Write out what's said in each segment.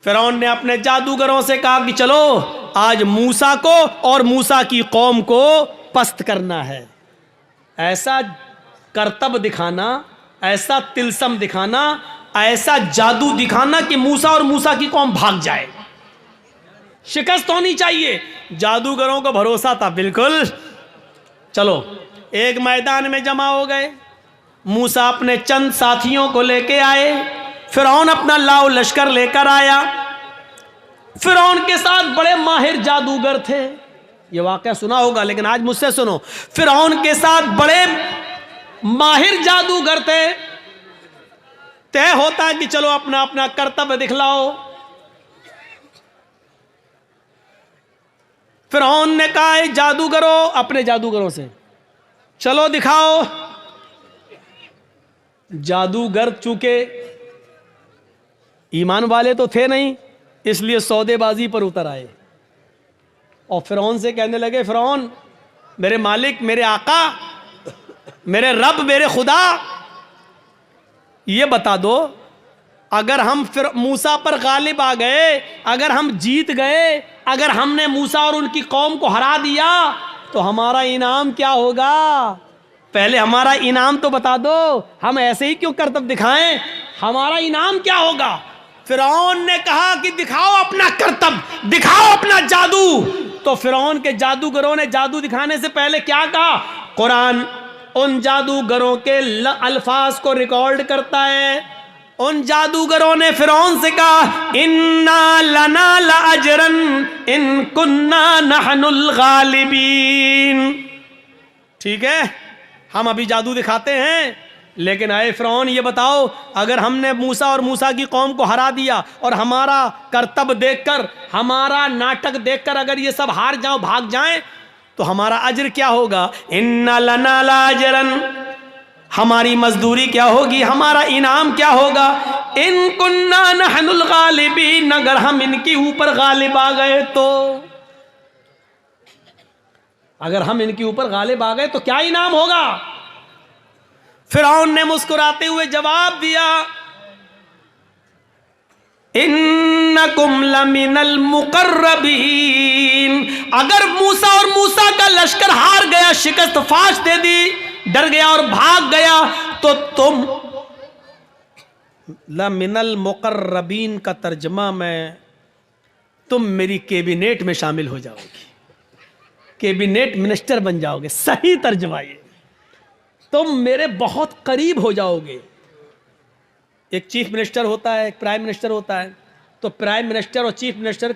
فرعون نے اپنے جادوگروں سے کہا کہ چلو آج موسیٰ کو اور موسیٰ کی قوم کو پست کرنا ہے. ایسا کرتب دکھانا، ایسا تلسم دکھانا، ایسا جادو دکھانا کہ موسیٰ اور موسیٰ کی قوم بھاگ جائے. شکست ہونی چاہیے. جادوگروں کو بھروسہ تھا بالکل. چلو ایک میدان میں جمع ہو گئے. موسیٰ اپنے چند ساتھیوں کو لے کے آئے. فرعون اپنا لاؤ لشکر لے کر آیا. فرعون کے ساتھ بڑے ماہر جادوگر تھے. یہ واقعہ سنا ہوگا لیکن آج مجھ سے سنو. فرعون کے ساتھ بڑے ماہر جادوگر تھے. طے ہوتا ہے کہ چلو اپنا اپنا کرتب دکھلاؤ. فرعون نے کہا اے جادوگروں، اپنے جادوگروں سے چلو دکھاؤ. جادوگر چونکہ ایمان والے تو تھے نہیں، اس لیے سودے بازی پر اتر آئے اور فرعون سے کہنے لگے فرعون، میرے مالک، میرے آقا، میرے رب، میرے خدا، یہ بتا دو اگر ہم موسیٰ پر غالب آ گئے، اگر ہم جیت گئے، اگر ہم نے موسیٰ اور ان کی قوم کو ہرا دیا تو ہمارا انعام کیا ہوگا؟ پہلے ہمارا انعام تو بتا دو. ہم ایسے ہی کیوں کرتب دکھائیں؟ ہمارا انعام کیا ہوگا؟ فرعون نے کہا کہ دکھاؤ اپنا کرتب، دکھاؤ اپنا جادو. تو فرعون کے جادوگروں نے جادو دکھانے سے پہلے کیا کہا؟ قرآن ان جادوگروں کے الفاظ کو ریکارڈ کرتا ہے. ان جادوگروں نے فرعون سے کہا اِنَّا لَنَا لَأَجْرًا إِن كُنَّا نَحْنُ الْغَالِبِينَ. ٹھیک ہے، ہم ابھی جادو دکھاتے ہیں، لیکن اے فرعون یہ بتاؤ اگر ہم نے موسیٰ اور موسیٰ کی قوم کو ہرا دیا اور ہمارا کرتب دیکھ کر، ہمارا ناٹک دیکھ کر اگر یہ سب ہار جاؤ، بھاگ جائیں تو ہمارا اجر کیا ہوگا؟ اِنَّا لَنَا لَأَجْرًا، ہماری مزدوری کیا ہوگی، ہمارا انعام کیا ہوگا؟ ان کننا نحن الغالبین، اگر ہم ان کی اوپر غالب آ گئے تو، اگر ہم ان کے اوپر غالب آ گئے تو کیا انعام ہوگا؟ فرعون نے مسکراتے ہوئے جواب دیا انکم لمن المقربین. اگر موسیٰ اور موسیٰ کا لشکر ہار گیا، شکست فاش دے دی، ڈر گیا اور بھاگ گیا، تو تم لمن المقربین کا ترجمہ میں تم میری کیبنیٹ میں شامل ہو جاؤ گی، کیبنیٹ منسٹر بن جاؤ گے. صحیح ترجمہ یہ، تم میرے بہت قریب ہو جاؤ گے. ایک چیف منسٹر ہوتا ہے، ایک پرائم منسٹر ہوتا ہے. تو پرائم منسٹر اور چیف منسٹر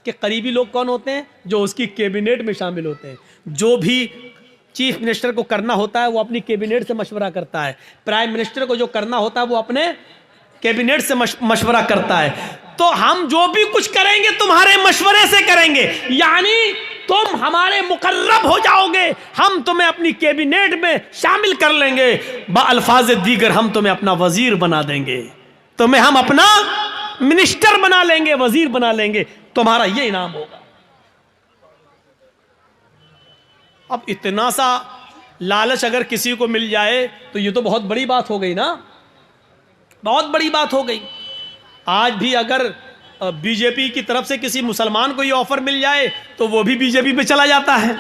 کے قریبی لوگ کون ہوتے ہیں؟ جو اس کی کیبنیٹ میں شامل ہوتے ہیں. جو بھی چیف منسٹر کو کرنا ہوتا ہے وہ اپنی کیبنیٹ سے مشورہ کرتا ہے. پرائم منسٹر کو جو کرنا ہوتا ہے وہ اپنے کیبنیٹ سے مشورہ کرتا ہے. تو ہم جو بھی کچھ کریں گے تمہارے مشورے سے کریں گے، یعنی تم ہمارے مقرب ہو جاؤ گے، ہم تمہیں اپنی کیبنیٹ میں شامل کر لیں گے. بالفاظ دیگر ہم تمہیں اپنا وزیر بنا دیں گے، تمہیں ہم اپنا منسٹر بنا لیں گے، وزیر بنا لیں گے، تمہارا یہ انعام ہوگا. اب اتنا سا لالچ اگر کسی کو مل جائے تو یہ تو بہت بڑی بات ہو گئی نا، بہت بڑی بات ہو گئی. آج بھی اگر بی جے پی کی طرف سے کسی مسلمان کو یہ آفر مل جائے تو وہ بھی بی جے پی پہ چلا جاتا ہے.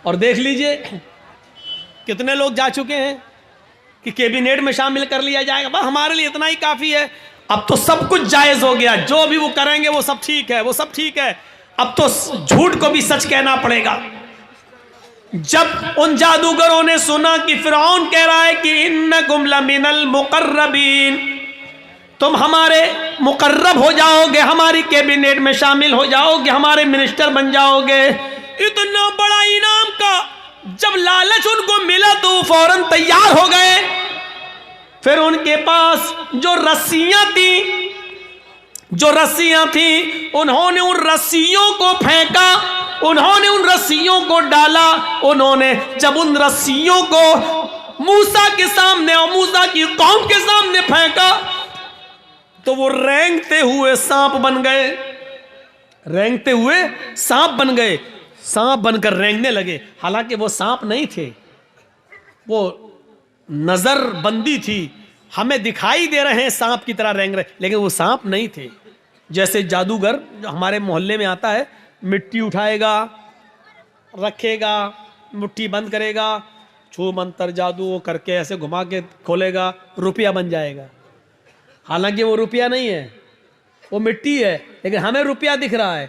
اور دیکھ لیجئے کتنے لوگ جا چکے ہیں کہ کیبنیٹ میں شامل کر لیا جائے گا، بس ہمارے لیے اتنا ہی کافی ہے. اب تو سب کچھ جائز ہو گیا، جو بھی وہ کریں گے وہ سب ٹھیک ہے، وہ سب ٹھیک ہے. اب تو جھوٹ کو بھی سچ کہنا پڑے گا. جب ان جادوگروں نے سنا کہ فرعون کہہ رہا ہے کہ انکم لمن المقربین، تم ہمارے مقرب ہو جاؤ گے، ہماری کیبنیٹ میں شامل ہو جاؤ گے، ہمارے منسٹر بن جاؤ گے، اتنا بڑا انعام کا جب لالچ ان کو ملا تو وہ فوراً تیار ہو گئے. پھر ان کے پاس جو رسیاں تھیں انہوں نے ان رسیوں کو پھینکا، انہوں نے ان رسیوں کو ڈالا. انہوں نے جب ان رسیوں کو موسیٰ کے سامنے اور موسیٰ کی قوم کے سامنے پھینکا تو وہ رینگتے ہوئے سانپ بن گئے، رینگتے ہوئے سانپ بن گئے، سانپ بن کر رینگنے لگے. حالانکہ وہ سانپ نہیں تھے، وہ نظر بندی تھی. ہمیں دکھائی دے رہے ہیں سانپ کی طرح رینگ رہے، لیکن وہ سانپ نہیں تھے. جیسے جادوگر ہمارے محلے میں آتا ہے، مٹی اٹھائے گا، رکھے گا، مٹھی بند کرے گا، چھو منتر جادو کر کے ایسے گھما کے کھولے گا، روپیہ بن جائے گا. حالانکہ وہ روپیہ نہیں ہے، وہ مٹی ہے، لیکن ہمیں روپیہ دکھ رہا ہے.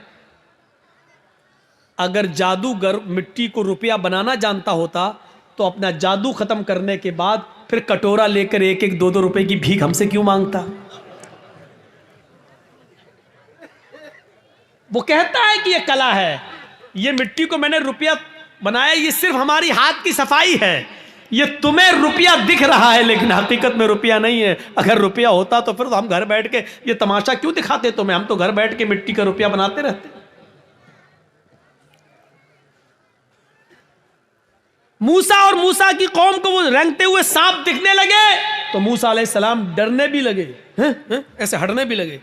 اگر جادوگر مٹی کو روپیہ بنانا جانتا ہوتا تو اپنا جادو ختم کرنے کے بعد پھر کٹورا لے کر 1-2 روپے کی بھیک ہم سے کیوں مانگتا؟ وہ کہتا ہے کہ یہ کلا ہے، یہ مٹی کو میں نے روپیہ بنایا، یہ صرف ہماری ہاتھ کی صفائی ہے. یہ تمہیں روپیہ دکھ رہا ہے لیکن حقیقت میں روپیہ نہیں ہے. اگر روپیہ ہوتا تو پھر ہم گھر بیٹھ کے یہ تماشا کیوں دکھاتے تمہیں؟ ہم تو گھر بیٹھ کے مٹی کا روپیہ بناتے رہتے. موسیٰ اور موسیٰ کی قوم کو وہ رینگتے ہوئے سانپ دکھنے لگے تو موسیٰ علیہ السلام ڈرنے بھی لگے، ایسے ہٹنے بھی لگے.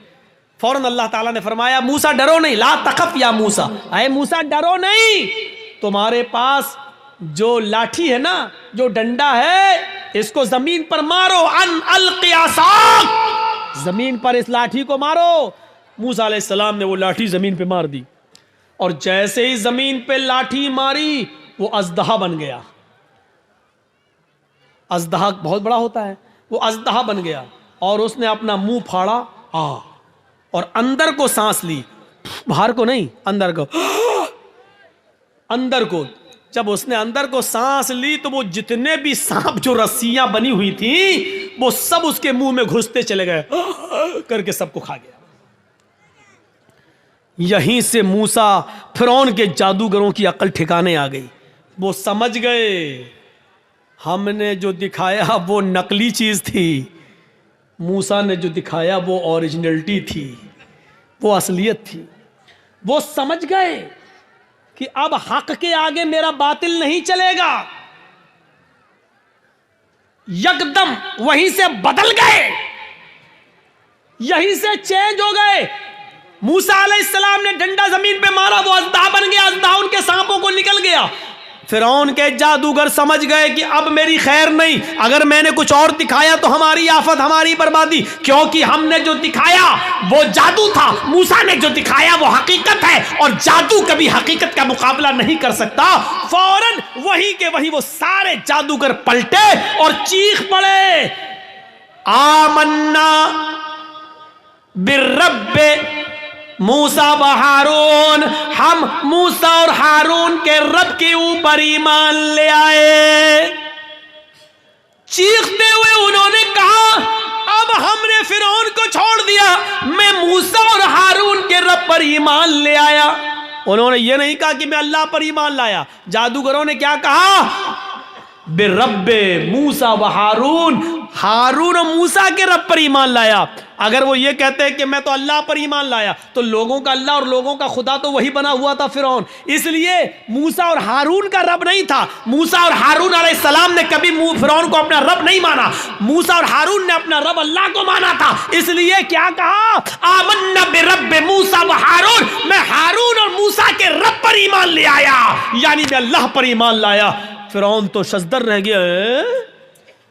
فوراً اللہ تعالیٰ نے فرمایا موسیٰ ڈرو نہیں، لا تخف یا موسیٰ، اے موسیٰ ڈرو نہیں، تمہارے پاس جو لاٹھی ہے نا، جو ڈنڈا ہے، اس کو زمین پر مارو، ان القی عصاک، زمین پر اس لاٹھی کو مارو. موسیٰ علیہ السلام نے وہ لاٹھی زمین پہ مار دی، اور جیسے ہی زمین پہ لاٹھی ماری وہ اژدہا بن گیا. اژدہا بہت بڑا ہوتا ہے، وہ اژدہا بن گیا اور اس نے اپنا منہ پھاڑا اور اندر کو سانس لی، باہر کو نہیں، اندر کو. اندر کو جب اس نے اندر کو سانس لی تو وہ جتنے بھی سانپ جو رسیاں بنی ہوئی تھیں وہ سب اس کے منہ میں گھستے چلے گئے، کر کے سب کو کھا گیا. یہیں سے موسیٰ فرعون کے جادوگروں کی عقل ٹھکانے آ گئی. وہ سمجھ گئے ہم نے جو دکھایا وہ نقلی چیز تھی، موسیٰ نے جو دکھایا وہ اوریجنلٹی تھی، وہ اصلیت تھی. وہ سمجھ گئے کہ اب حق کے آگے میرا باطل نہیں چلے گا. یکدم وہیں سے بدل گئے، یہیں سے چینج ہو گئے. موسیٰ علیہ السلام نے ڈنڈا زمین پہ مارا، وہ اژدہا بن گیا، اژدہا ان کے سانپوں کو نکل گیا. فرعون کے جادوگر سمجھ گئے کہ اب میری خیر نہیں، اگر میں نے کچھ اور دکھایا تو ہماری آفت، ہماری بربادی، کیونکہ ہم نے جو دکھایا وہ جادو تھا، موسیٰ نے جو دکھایا وہ حقیقت ہے، اور جادو کبھی حقیقت کا مقابلہ نہیں کر سکتا. فوراً وہی کے وہی وہ سارے جادوگر پلٹے اور چیخ پڑے، آمنا بالرب موسیٰ و ہارون، ہم موسیٰ اور ہارون کے رب کے اوپر ایمان لے آئے. چیختے ہوئے انہوں نے کہا اب ہم نے فرعون کو چھوڑ دیا، میں موسیٰ اور ہارون کے رب پر ایمان لے آیا. انہوں نے یہ نہیں کہا کہ میں اللہ پر ایمان لایا. جادوگروں نے کیا کہا؟ برب موسیٰ و ہارون، ہارون اور موسیٰ کے رب پر ایمان لایا. اگر وہ یہ کہتے ہیں کہ میں تو اللہ پر ایمان لایا تو لوگوں کا اللہ اور لوگوں کا خدا تو وہی بنا ہوا تھا فرعون. اس لیے موسیٰ اور ہارون کا رب نہیں تھا. موسیٰ اور ہارون علیہ السلام نے کبھی فرعون کو اپنا رب نہیں مانا. موسیٰ اور ہارون نے اپنا رب اللہ کو مانا تھا. اس لیے کیا کہا؟ آمنا برب موسیٰ و ہارون، میں ہارون اور موسیٰ کے رب پر ایمان لے آیا، یعنی میں اللہ پر ایمان لایا. فرعون تو شزدر رہ گیا،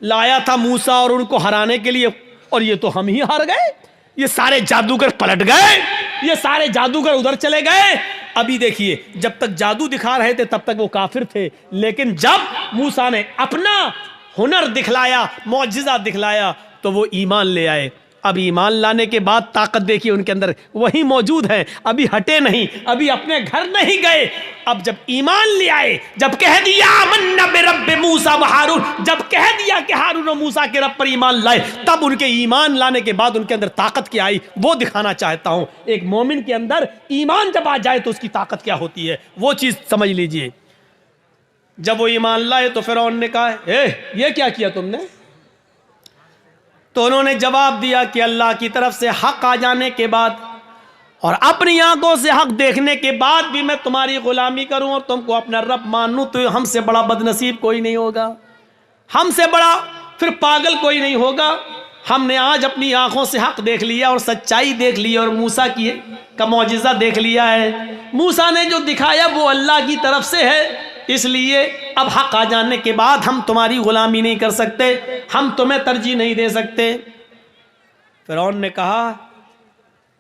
لایا تھا موسیٰ اور ان کو ہرانے کے لیے، اور یہ تو ہم ہی ہار گئے. یہ سارے جادوگر پلٹ گئے، یہ سارے جادوگر ادھر چلے گئے. ابھی دیکھیے جب تک جادو دکھا رہے تھے تب تک وہ کافر تھے، لیکن جب موسیٰ نے اپنا ہنر دکھلایا، معجزہ دکھلایا تو وہ ایمان لے آئے. اب ایمان لانے کے بعد طاقت دیکھیے ان کے اندر وہی موجود ہے، ابھی ہٹے نہیں، ابھی اپنے گھر نہیں گئے. اب جب ایمان لے آئے، جب کہہ دیا آمنا برب موسیٰ و ہارون، جب کہہ دیا کہ ہارون و موسیٰ کے رب پر ایمان لائے، تب ان کے ایمان لانے کے بعد ان کے اندر طاقت کیا آئی وہ دکھانا چاہتا ہوں. ایک مومن کے اندر ایمان جب آ جائے تو اس کی طاقت کیا ہوتی ہے وہ چیز سمجھ لیجئے. جب وہ ایمان لائے تو فرعون نے کہا یہ کیا کیا تم نے؟ تو انہوں نے جواب دیا کہ اللہ کی طرف سے حق آ جانے کے بعد اور اپنی آنکھوں سے حق دیکھنے کے بعد بھی میں تمہاری غلامی کروں اور تم کو اپنا رب مانوں تو ہم سے بڑا بد نصیب کوئی نہیں ہوگا، ہم سے بڑا پھر پاگل کوئی نہیں ہوگا. ہم نے آج اپنی آنکھوں سے حق دیکھ لیا اور سچائی دیکھ لی اور موسیٰ کا معجزہ دیکھ لیا ہے. موسیٰ نے جو دکھایا وہ اللہ کی طرف سے ہے، اس لیے اب حق آ جانے کے بعد ہم تمہاری غلامی نہیں کر سکتے، ہم تمہیں ترجیح نہیں دے سکتے. فرعون نے کہا